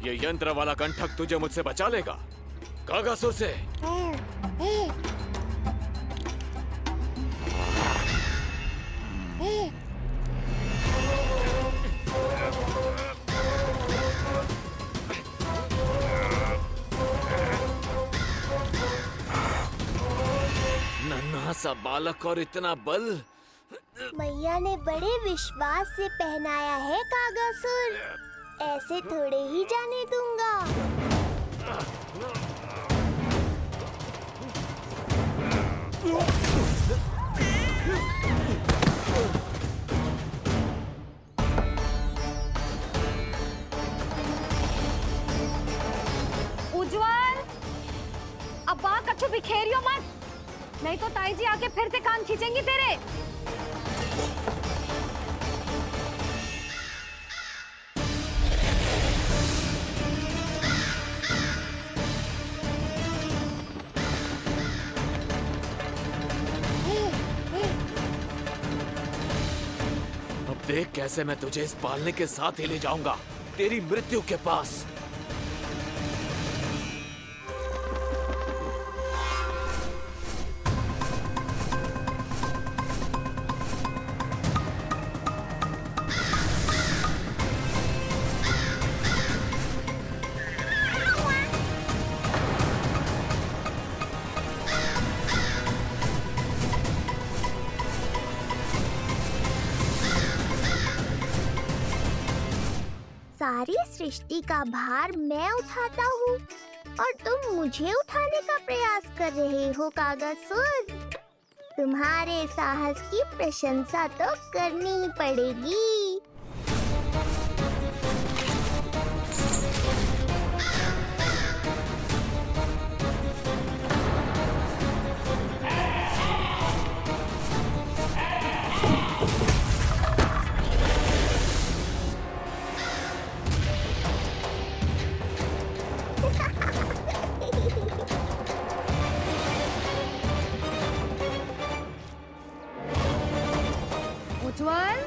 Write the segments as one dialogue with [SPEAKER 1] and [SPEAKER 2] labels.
[SPEAKER 1] ये यंत्र वाला कंठक तुझे मुझसे बचा लेगा कागासुर से। नन्हा सा बालक और इतना बल।
[SPEAKER 2] मैया ने बड़े विश्वास से पहनाया है कागासुर, ऐसे थोड़े ही जाने दूंगा।
[SPEAKER 3] उज्जवल, अब बात कच्छु बिखेरियो मत, नहीं तो ताई जी आके फिर से कान खींचेंगी तेरे।
[SPEAKER 1] अब देख कैसे मैं तुझे इस पालने के साथ ही ले जाऊंगा तेरी मृत्यु के पास।
[SPEAKER 2] सारी सृष्टि का भार मैं उठाता हूँ और तुम मुझे उठाने का प्रयास कर रहे हो कागासुर। तुम्हारे साहस की प्रशंसा तो करनी ही पड़ेगी।
[SPEAKER 3] उज्जवल,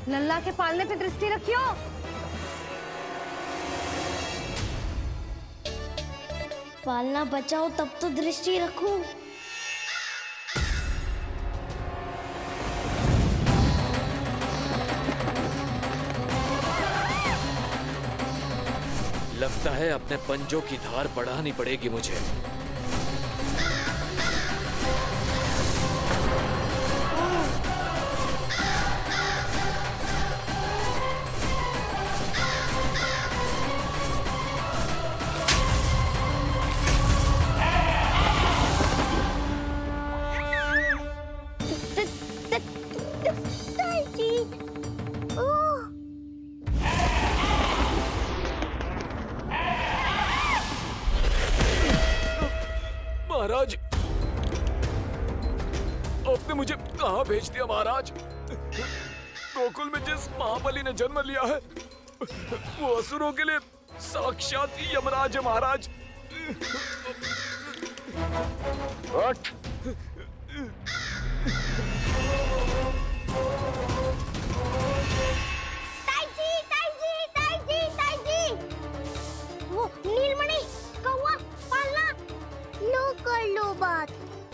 [SPEAKER 3] लल्ला के पालने पे दृष्टि रखियो।
[SPEAKER 2] पालना बचाओ तब तो दृष्टि रखूं।
[SPEAKER 1] लगता है अपने पंजों की धार बढ़ानी पड़ेगी मुझे। महाराज, आपने मुझे कहाँ भेज दिया महाराज? गोकुल में जिस महाबली ने जन्म लिया है वो असुरों के लिए साक्षात यमराज है महाराज।
[SPEAKER 4] उठ।
[SPEAKER 2] वो नीलमणि, कौवा, पालना, लो कर लो बात।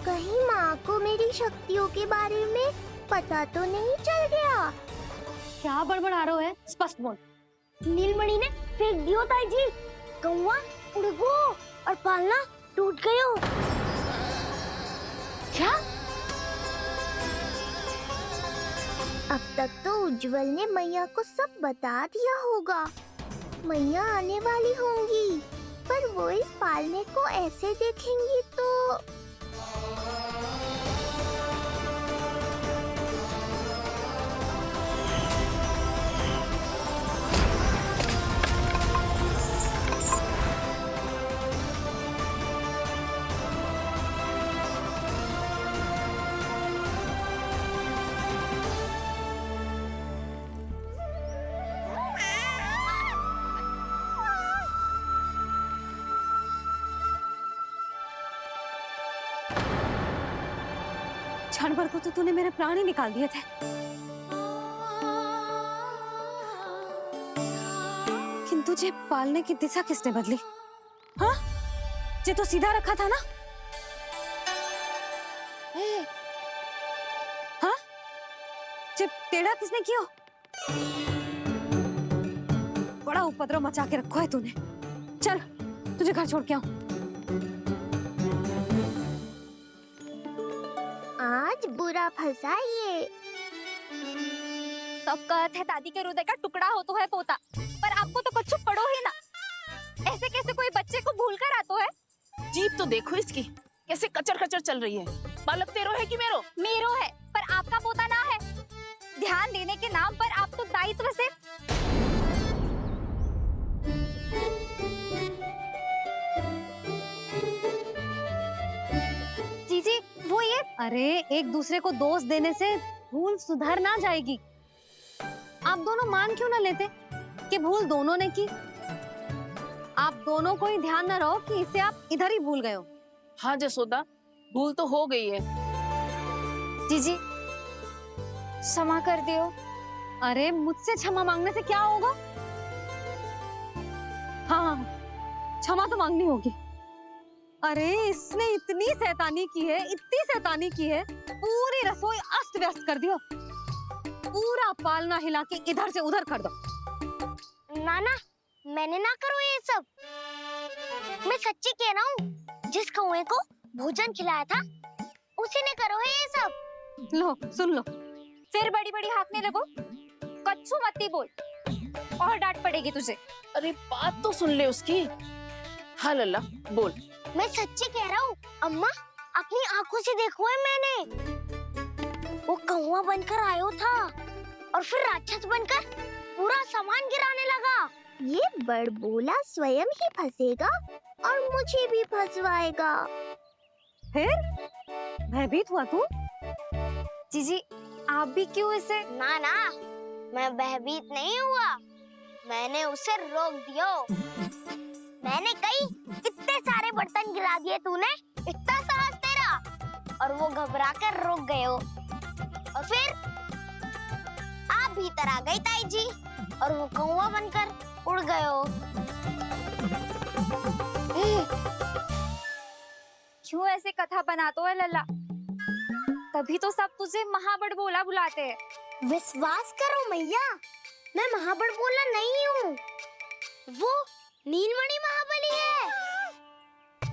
[SPEAKER 2] कहीं माँ को मेरी शक्तियों के बारे में पता तो नहीं चल गया।
[SPEAKER 3] क्या बड़बड़ा रहे हो है? स्पष्ट बोल।
[SPEAKER 2] नीलमणि ने फेंक दियो ताई जी। कौवा उड़ गयो और पालना टूट गयो।
[SPEAKER 3] क्या?
[SPEAKER 2] अब तक तो उज्जवल ने मैया को सब बता दिया होगा। मैया आने वाली होंगी, पर वो इस पालने को ऐसे देखेंगी तो।
[SPEAKER 3] क्षण भर को तो तूने मेरे प्राण ही निकाल दिए थे। तुझे पालने की दिशा किसने बदली? हाँ, जे तो सीधा रखा था ना? हाँ, जे टेढ़ा किसने किया? बड़ा उपद्रव मचा के रखा है तूने। चल, तुझे घर छोड़ के आऊं।
[SPEAKER 2] आज बुरा फंसा ये।
[SPEAKER 5] सब कहते हैं दादी के हृदय का टुकड़ा हो तो है पोता, पर आपको तो कुछ पड़ो ही ना। ऐसे कैसे कोई बच्चे को भूल कर आतो है?
[SPEAKER 6] जीप तो देखो इसकी, कैसे कचर कचर चल रही है। बालक तेरो है कि मेरो?
[SPEAKER 5] मेरो है, पर आपका पोता ना है। ध्यान देने के नाम पर आप तो दायित्व से जीजी वो ये।
[SPEAKER 3] अरे एक दूसरे को दोष देने से भूल सुधर ना जाएगी। आप दोनों मान क्यों ना लेते कि भूल दोनों ने की? आप दोनों को ही ध्यान न रहो कि इसे आप इधर ही भूल गए हो।
[SPEAKER 6] हाँ जसोदा, भूल तो हो गई है।
[SPEAKER 5] जीजी क्षमा कर दियो।
[SPEAKER 3] अरे मुझसे क्षमा मांगने से क्या होगा? हाँ, क्षमा तो मांगनी होगी। अरे इसने इतनी शैतानी की है, इतनी शैतानी की है, पूरी रसोई अस्त व्यस्त कर दियो। पूरा पालना हिला के इधर से उधर कर दो।
[SPEAKER 2] नाना, मैंने ना करो ये सब। मैं सच्ची कह रहा हूँ, जिस कौवे को भोजन खिलाया था उसी ने करो है ये सब।
[SPEAKER 3] लो सुन लो।
[SPEAKER 5] फिर बड़ी बड़ी हाँकने लगो। कच्छू मत बोल, और डांट पड़ेगी तुझे।
[SPEAKER 6] अरे बात तो सुन ले उसकी। हाँ लल्ला बोल।
[SPEAKER 2] मैं सच्ची कह रहा हूँ अम्मा, अपनी आंखों से देखो है मैंने। वो कौवा बनकर आयो था और फिर राक्षस बनकर पूरा सामान गिराने लगा। ये बड़बोला स्वयं ही फंसेगा और मुझे भी फंसवाएगा।
[SPEAKER 3] फिर भयभीत हुआ तू?
[SPEAKER 5] जीजी आप भी क्यों इसे?
[SPEAKER 2] ना ना, मैं भयभीत नहीं हुआ, मैंने उसे रोक दिया। मैंने कही इतने सारे बर्तन गिरा दिए तूने, इतना साहस तेरा, और वो घबरा कर रुक गए हो। और फिर आप भीतर आ गई ताई जी और वो कौवा बनकर उड़ गए हो।
[SPEAKER 5] क्यों ऐसे कथा बनाते हो लल्ला? तभी तो सब तुझे महाबड़बोला बुलाते हैं।
[SPEAKER 2] विश्वास करो मैया, मैं महाबड़बोला नहीं हूँ, वो नीलमणि महाबली है।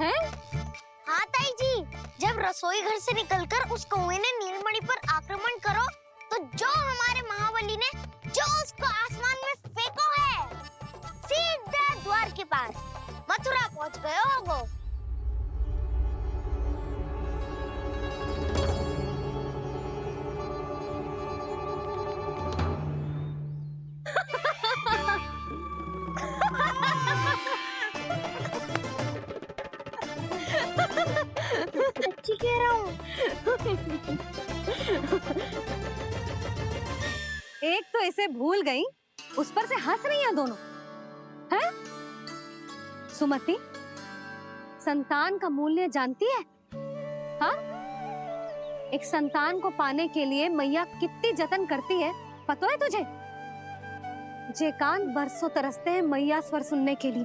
[SPEAKER 3] हैं?
[SPEAKER 2] हाँ ताई जी, जब रसोई घर से निकलकर उस कौवे ने नीलमणि पर आक्रमण करो, तो जो हमारे महाबली ने जो उसको आसमान में फेंको है, सीधा द्वार के पास मथुरा पहुंच गए होगो। सच्ची कह रहा हूँ।
[SPEAKER 3] एक तो इसे भूल गई, उस पर से हंस रही हैं दोनों। हैं? सुमति, संतान का मूल्य जानती है? हाँ? एक संतान को पाने के लिए मैया कितनी जतन करती है, पता है तुझे? जे कान बरसों तरसते हैं मैया स्वर सुनने के लिए,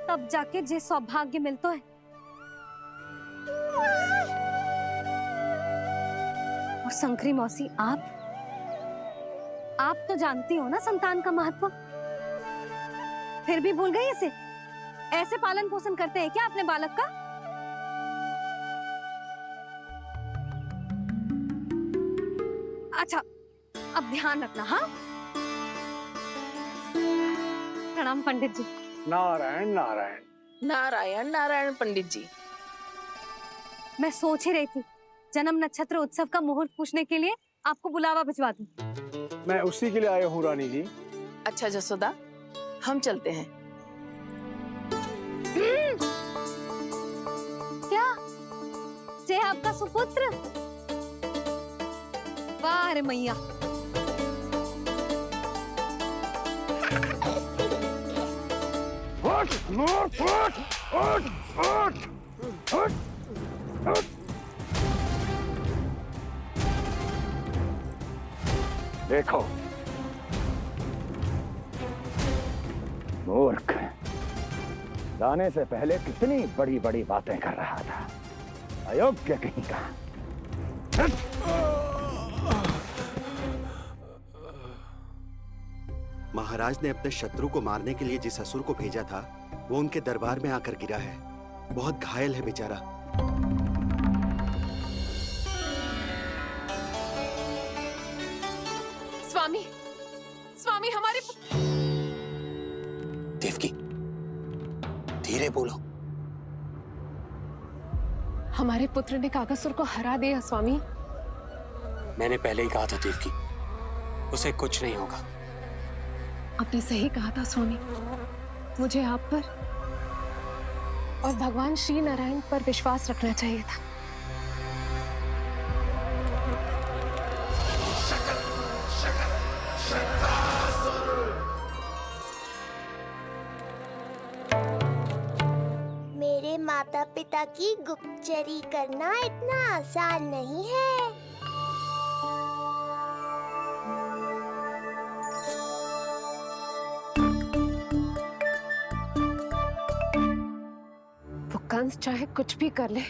[SPEAKER 3] तब जाके जे सौभाग्य मिलता है। और शंकरी मौसी, आप तो जानती हो ना संतान का महत्व, फिर भी भूल गई इसे? ऐसे पालन पोषण करते हैं क्या अपने बालक का? अच्छा, अब ध्यान रखना। हाँ, प्रणाम पंडित जी।
[SPEAKER 4] नारायण नारायण।
[SPEAKER 6] नारायण नारायण पंडित जी।
[SPEAKER 3] मैं सोच ही रही थी जन्म नक्षत्र उत्सव का मुहूर्त पूछने के लिए आपको बुलावा भिजवा दूं।
[SPEAKER 4] मैं उसी के लिए आया हूँ रानी जी।
[SPEAKER 6] अच्छा जसोदा, हम चलते हैं।
[SPEAKER 3] क्या जे आपका सुपुत्र? वाह रे मैया।
[SPEAKER 4] उठ, उठ, उठ, उठ, उठ, उठ, उठ। देखो,
[SPEAKER 7] मूर्ख, लाने से पहले कितनी बड़ी बड़ी बातें कर रहा था, अयोग्य कहीं का।
[SPEAKER 8] महाराज ने अपने शत्रु को मारने के लिए जिस असुर को भेजा था वो उनके दरबार में आकर गिरा है। बहुत घायल है बेचारा।
[SPEAKER 6] स्वामी, स्वामी हमारे
[SPEAKER 9] देवकी, धीरे बोलो।
[SPEAKER 6] हमारे पुत्र ने कागासुर को हरा दिया स्वामी।
[SPEAKER 9] मैंने पहले ही कहा था देवकी, उसे कुछ नहीं होगा।
[SPEAKER 6] आपने सही कहा था स्वामी। मुझे आप पर और भगवान श्री नारायण पर विश्वास रखना चाहिए था।
[SPEAKER 2] मेरे माता पिता की गुप्तचरी करना इतना आसान नहीं है।
[SPEAKER 6] वो कंस चाहे कुछ भी कर ले,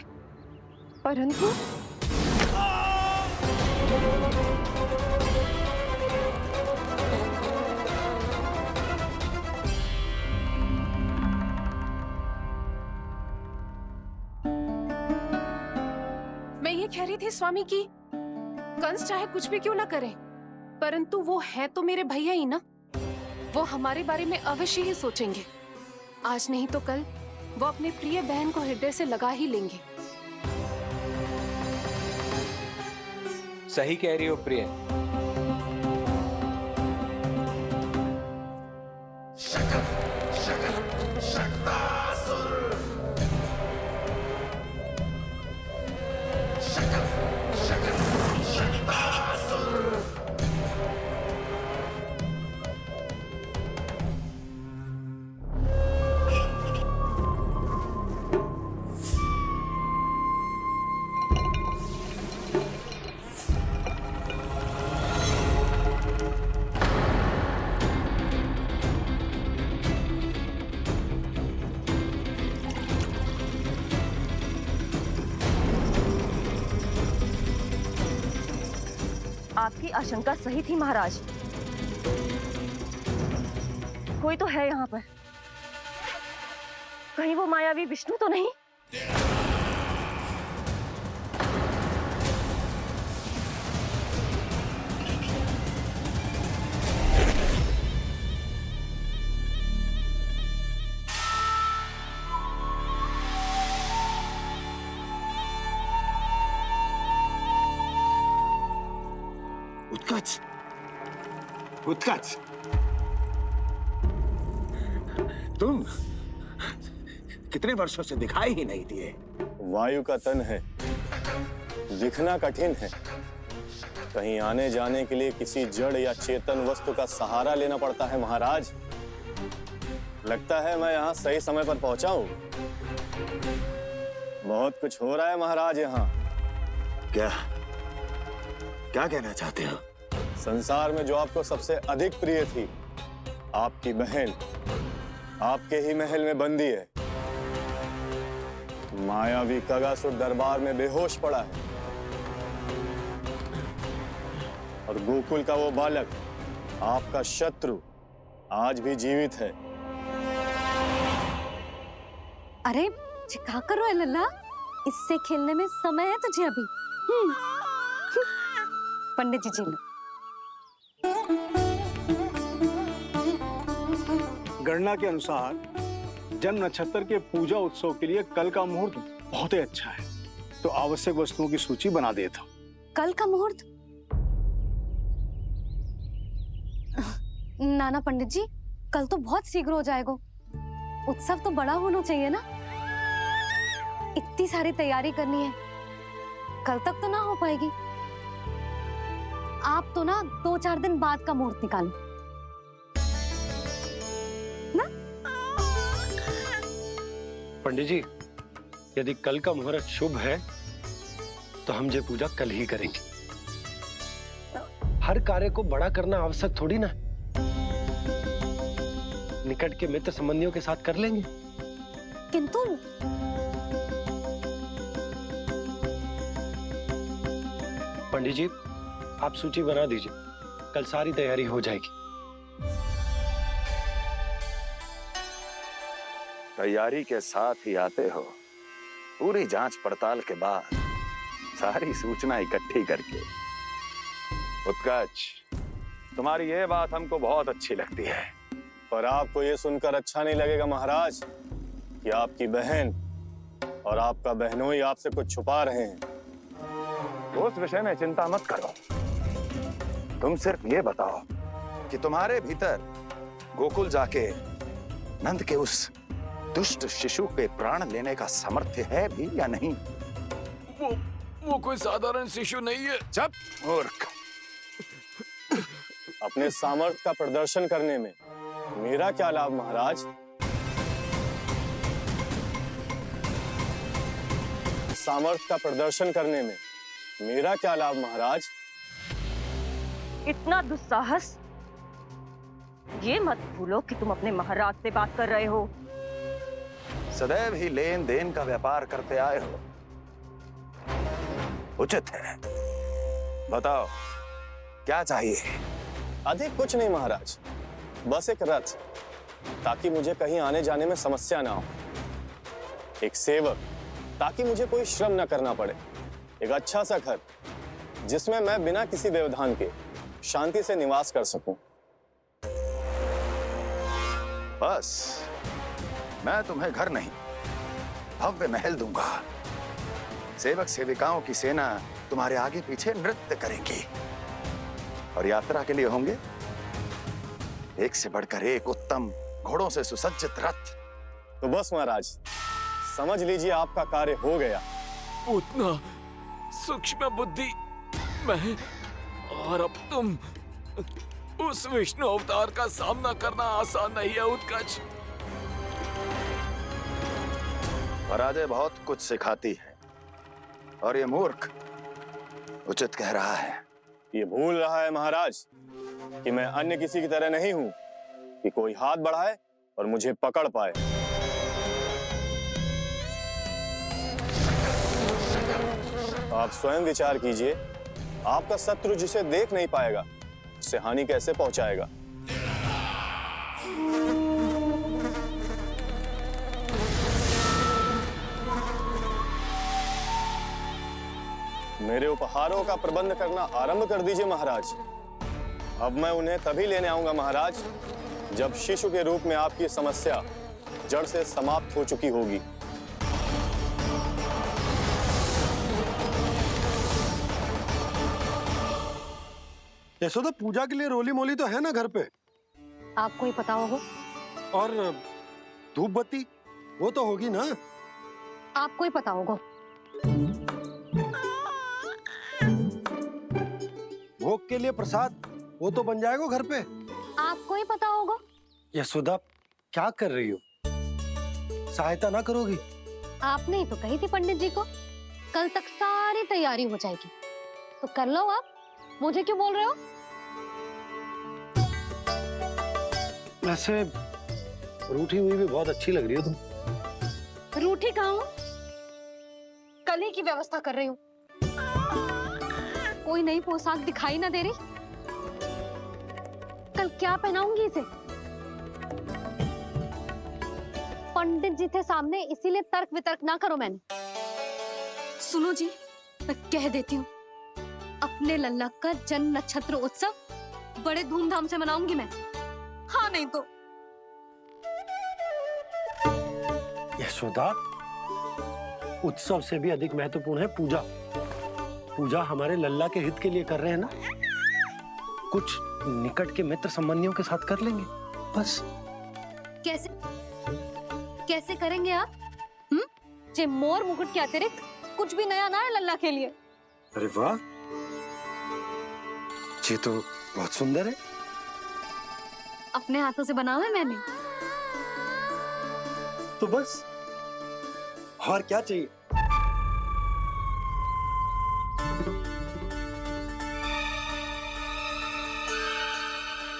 [SPEAKER 6] परंतु मैं ये कह रही थी स्वामी कि कंस चाहे कुछ भी क्यों ना करे, परंतु वो है तो मेरे भैया ही ना। वो हमारे बारे में अवश्य ही सोचेंगे। आज नहीं तो कल वो अपनी प्रिय बहन को हृदय से लगा ही लेंगे।
[SPEAKER 9] सही कह रही हो प्रिय।
[SPEAKER 10] आपकी आशंका सही थी महाराज। कोई तो है यहाँ पर। कहीं वो मायावी विष्णु तो नहीं?
[SPEAKER 9] उत्कच, उत्कच, तुम कितने वर्षों से दिखाई ही नहीं दिए।
[SPEAKER 11] वायु का तन है, दिखना कठिन है। कहीं आने जाने के लिए किसी जड़ या चेतन वस्तु का सहारा लेना पड़ता है महाराज। लगता है मैं यहाँ सही समय पर पहुंचा हूँ। बहुत कुछ हो रहा है महाराज यहाँ।
[SPEAKER 9] क्या क्या कहना चाहते हो?
[SPEAKER 11] संसार में जो आपको सबसे अधिक प्रिय थी, आपकी बहन आपके ही महल में बंदी है। मायावी कागासुर दरबार में बेहोश पड़ा है और गोकुल का वो बालक, आपका शत्रु, आज भी जीवित है।
[SPEAKER 3] अरे चिका करो लल्ला, इससे खेलने में समय है तुझे अभी। पंडित जी लो।
[SPEAKER 4] गणना के अनुसार जन्म नक्षत्र के पूजा उत्सव के लिए कल का मुहूर्त बहुत ही अच्छा है, तो आवश्यक वस्तुओं की सूची बना देता हूँ।
[SPEAKER 3] कल का मुहूर्त? नाना पंडित जी, कल तो बहुत शीघ्र हो जाएगा। उत्सव तो बड़ा होना चाहिए ना। इतनी सारी तैयारी करनी है, कल तक तो ना हो पाएगी। आप तो ना 2-4 दिन बाद का मुहूर्त निकालो ना।
[SPEAKER 12] पंडित जी, यदि कल का मुहूर्त शुभ है तो हम ये पूजा कल ही करेंगे। हर कार्य को बड़ा करना आवश्यक थोड़ी ना। निकट के मित्र संबंधियों के साथ कर लेंगे।
[SPEAKER 3] किंतु
[SPEAKER 12] पंडित जी, आप सूची बना दीजिए, कल सारी तैयारी हो जाएगी।
[SPEAKER 7] तैयारी के साथ ही आते हो, पूरी जांच पड़ताल के बाद सारी सूचना इकट्ठी करके। उत्कर्ष, तुम्हारी ये बात हमको बहुत अच्छी लगती है।
[SPEAKER 11] पर आपको ये सुनकर अच्छा नहीं लगेगा महाराज कि आपकी बहन और आपका बहनोई आपसे कुछ छुपा रहे हैं।
[SPEAKER 7] उस विषय में चिंता मत करो, तुम सिर्फ ये बताओ कि तुम्हारे भीतर गोकुल जाके नंद के उस दुष्ट शिशु के प्राण लेने का सामर्थ्य है भी या नहीं?
[SPEAKER 1] वो कोई साधारण शिशु नहीं है।
[SPEAKER 7] चुप मूर्ख।
[SPEAKER 11] अपने सामर्थ्य का प्रदर्शन करने में मेरा क्या लाभ महाराज? सामर्थ्य का प्रदर्शन करने में मेरा क्या लाभ महाराज?
[SPEAKER 10] इतना दुस्साहस! ये मत भूलो कि तुम अपने महाराज से बात कर रहे हो।
[SPEAKER 7] सदैव ही लेन देन का व्यापार करते आए हो, उचित है। बताओ क्या चाहिए?
[SPEAKER 11] अधिक कुछ नहीं महाराज, बस एक रथ, ताकि मुझे कहीं आने जाने में समस्या ना हो। एक सेवक, ताकि मुझे कोई श्रम न करना पड़े। एक अच्छा सा घर, जिसमें मैं बिना किसी व्यवधान के शांति से निवास कर सकूं।
[SPEAKER 7] बस, मैं तुम्हें घर नहीं, भव्य महल दूंगा। सेवक सेविकाओं की सेना तुम्हारे आगे पीछे नृत्य करेंगी, और यात्रा के लिए होंगे एक से बढ़कर एक उत्तम घोड़ों से सुसज्जित रथ।
[SPEAKER 11] तो बस महाराज, समझ लीजिए आपका कार्य हो गया।
[SPEAKER 1] उतना सूक्ष्म बुद्धि मैं, और अब तुम, उस विष्णु अवतार का सामना करना आसान नहीं है उत्कर्ष।
[SPEAKER 7] पराजय बहुत कुछ सिखाती है, और ये मूर्ख उचित कह रहा है।
[SPEAKER 11] ये भूल रहा है महाराज कि मैं अन्य किसी की तरह नहीं हूं कि कोई हाथ बढ़ाए और मुझे पकड़ पाए। आप स्वयं विचार कीजिए, आपका शत्रु जिसे देख नहीं पाएगा उसे हानि कैसे पहुंचाएगा? मेरे उपहारों का प्रबंध करना आरंभ कर दीजिए महाराज। अब मैं उन्हें तभी लेने आऊंगा महाराज, जब शिशु के रूप में आपकी समस्या जड़ से समाप्त हो चुकी होगी।
[SPEAKER 4] यशोदा, पूजा के लिए रोली मोली तो है ना घर पे?
[SPEAKER 3] आपको ही पता होगा।
[SPEAKER 4] और धूप बत्ती वो तो होगी ना?
[SPEAKER 3] आपको ही पता होगा।
[SPEAKER 4] भोग के लिए प्रसाद वो तो बन जाएगा घर पे।
[SPEAKER 3] आपको ही पता होगा।
[SPEAKER 4] यशोदा, क्या कर रही हो? सहायता ना करोगी?
[SPEAKER 3] आपने ही तो कही थी पंडित जी को, कल तक सारी तैयारी हो जाएगी, तो कर लो आप। मुझे क्यों बोल रहे हो?
[SPEAKER 4] वैसे रूठी हुई भी बहुत अच्छी लग रही हो तुम।
[SPEAKER 3] रूठी कहाँ हूँ? कल ही की व्यवस्था कर रही हूँ। कोई नई पोशाक दिखाई ना दे रही? कल क्या पहनाऊंगी इसे? पंडित जी थे सामने, इसीलिए तर्क वितर्क ना करो। मैंने सुनो जी, मैं कह देती हूँ, अपने लल्ला का जन्म नक्षत्र उत्सव बड़े धूमधाम से मनाऊंगी मैं। हाँ नहीं तो।
[SPEAKER 4] यशोदा, उत्सव से भी अधिक महत्वपूर्ण है पूजा। पूजा हमारे लल्ला के हित के लिए कर रहे हैं ना, कुछ निकट के मित्र संबंधियों के साथ कर लेंगे बस।
[SPEAKER 3] कैसे कैसे करेंगे आप? जे मोर मुकुट के अतिरिक्त कुछ भी नया ना है लल्ला के लिए।
[SPEAKER 4] अरे वाह, ये तो बहुत सुंदर है।
[SPEAKER 3] अपने हाथों से बनाया है मैंने।
[SPEAKER 4] तो बस, और क्या चाहिए?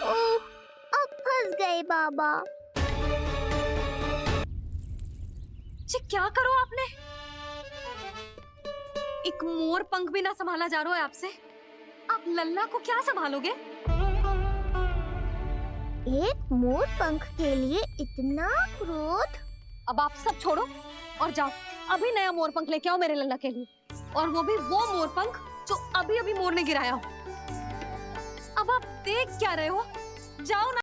[SPEAKER 2] ओह, अब फंस गए बाबा।
[SPEAKER 3] जी क्या करो आपने? एक मोर पंख भी ना संभाला जा रहा है आपसे, आप लल्ला को क्या संभालोगे?
[SPEAKER 2] एक मोर पंख के लिए इतना क्रोध?
[SPEAKER 3] अब आप सब छोड़ो और जाओ, अभी नया मोर पंख लेके आओ मेरे लल्ला के लिए, और वो भी वो मोर पंख जो अभी अभी मोर ने गिराया हो। अब आप देख क्या रहे हो? जाओ ना।